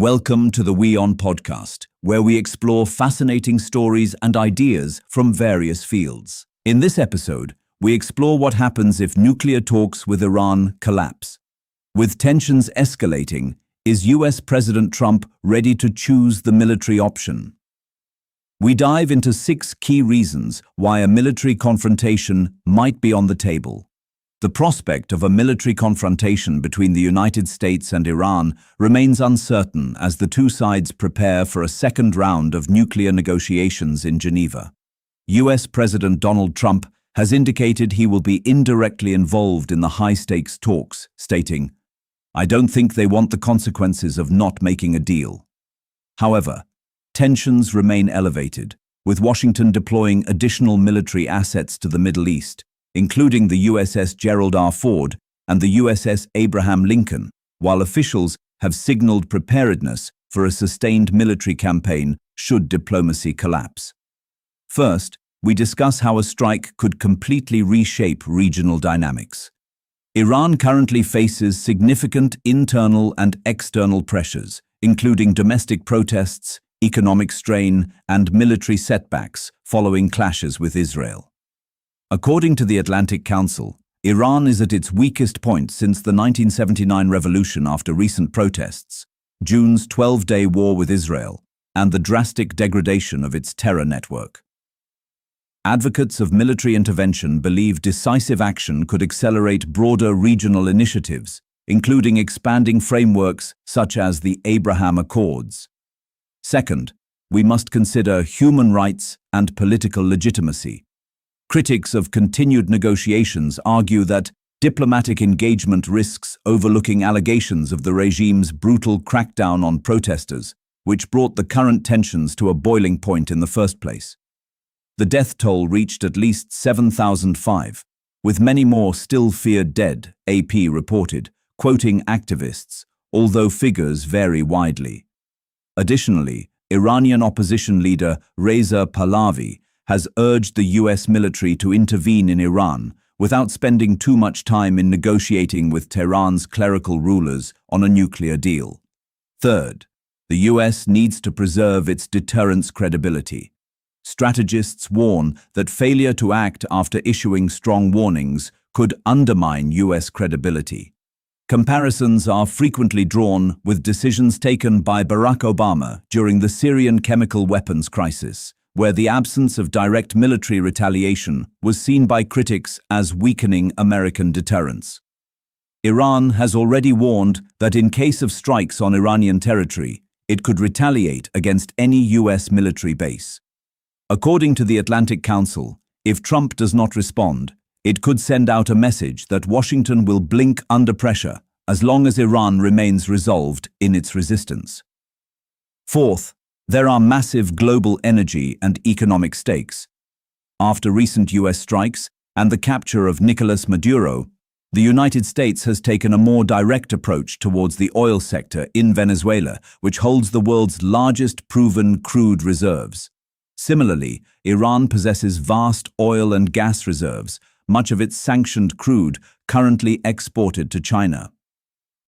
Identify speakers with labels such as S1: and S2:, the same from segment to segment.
S1: Welcome to the WION podcast, where we explore fascinating stories and ideas from various fields. In this episode, we explore what happens if nuclear talks with Iran collapse. With tensions escalating, is US President Trump ready to choose the military option? We dive into 6 key reasons why a military confrontation might be on the table. The prospect of a military confrontation between the United States and Iran remains uncertain as the two sides prepare for a second round of nuclear negotiations in Geneva. US President Donald Trump has indicated he will be indirectly involved in the high-stakes talks, stating, "I don't think they want the consequences of not making a deal." However, tensions remain elevated, with Washington deploying additional military assets to the Middle East, including the USS Gerald R. Ford and the USS Abraham Lincoln, while officials have signaled preparedness for a sustained military campaign should diplomacy collapse. First, we discuss how a strike could completely reshape regional dynamics. Iran currently faces significant internal and external pressures, including domestic protests, economic strain, and military setbacks following clashes with Israel. According to the Atlantic Council, Iran is at its weakest point since the 1979 revolution after recent protests, June's 12-day war with Israel, and the drastic degradation of its terror network. Advocates of military intervention believe decisive action could accelerate broader regional initiatives, including expanding frameworks such as the Abraham Accords. Second, we must consider human rights and political legitimacy. Critics of continued negotiations argue that diplomatic engagement risks overlooking allegations of the regime's brutal crackdown on protesters, which brought the current tensions to a boiling point in the first place. The death toll reached at least 7,005, with many more still feared dead, AP reported, quoting activists, although figures vary widely. Additionally, Iranian opposition leader Reza Pahlavi has urged the US military to intervene in Iran without spending too much time in negotiating with Tehran's clerical rulers on a nuclear deal. Third, the US needs to preserve its deterrence credibility. Strategists warn that failure to act after issuing strong warnings could undermine US credibility. Comparisons are frequently drawn with decisions taken by Barack Obama during the Syrian chemical weapons crisis, where the absence of direct military retaliation was seen by critics as weakening American deterrence. Iran has already warned that in case of strikes on Iranian territory, it could retaliate against any US military base. According to the Atlantic Council, if Trump does not respond, it could send out a message that Washington will blink under pressure as long as Iran remains resolved in its resistance. Fourth, there are massive global energy and economic stakes. After recent US strikes and the capture of Nicolas Maduro, the United States has taken a more direct approach towards the oil sector in Venezuela, which holds the world's largest proven crude reserves. Similarly, Iran possesses vast oil and gas reserves, much of its sanctioned crude currently exported to China.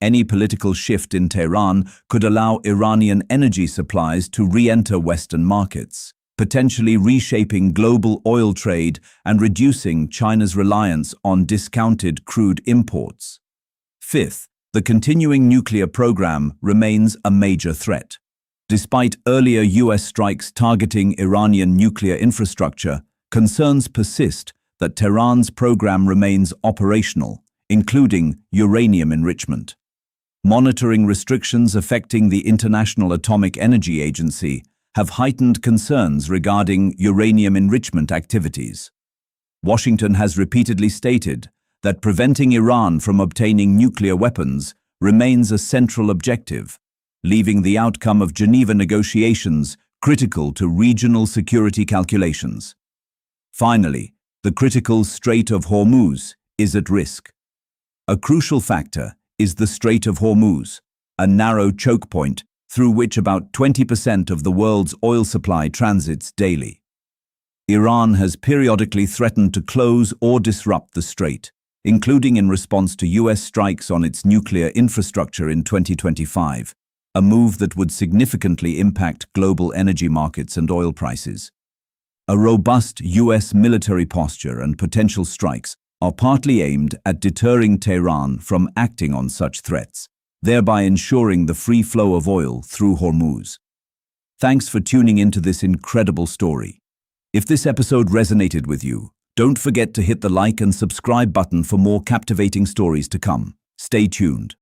S1: Any political shift in Tehran could allow Iranian energy supplies to re-enter Western markets, potentially reshaping global oil trade and reducing China's reliance on discounted crude imports. Fifth, the continuing nuclear program remains a major threat. Despite earlier US strikes targeting Iranian nuclear infrastructure, concerns persist that Tehran's program remains operational, including uranium enrichment. Monitoring restrictions affecting the International Atomic Energy Agency have heightened concerns regarding uranium enrichment activities. Washington has repeatedly stated that preventing Iran from obtaining nuclear weapons remains a central objective, leaving the outcome of Geneva negotiations critical to regional security calculations. Finally, the critical Strait of Hormuz is at risk. A crucial factor is the Strait of Hormuz, a narrow choke point through which about 20% of the world's oil supply transits daily. Iran has periodically threatened to close or disrupt the strait, including in response to US strikes on its nuclear infrastructure in 2025, a move that would significantly impact global energy markets and oil prices. A robust U.S. military posture and potential strikes are partly aimed at deterring Tehran from acting on such threats, thereby ensuring the free flow of oil through Hormuz. Thanks for tuning into this incredible story. If this episode resonated with you, don't forget to hit the like and subscribe button for more captivating stories to come. Stay tuned.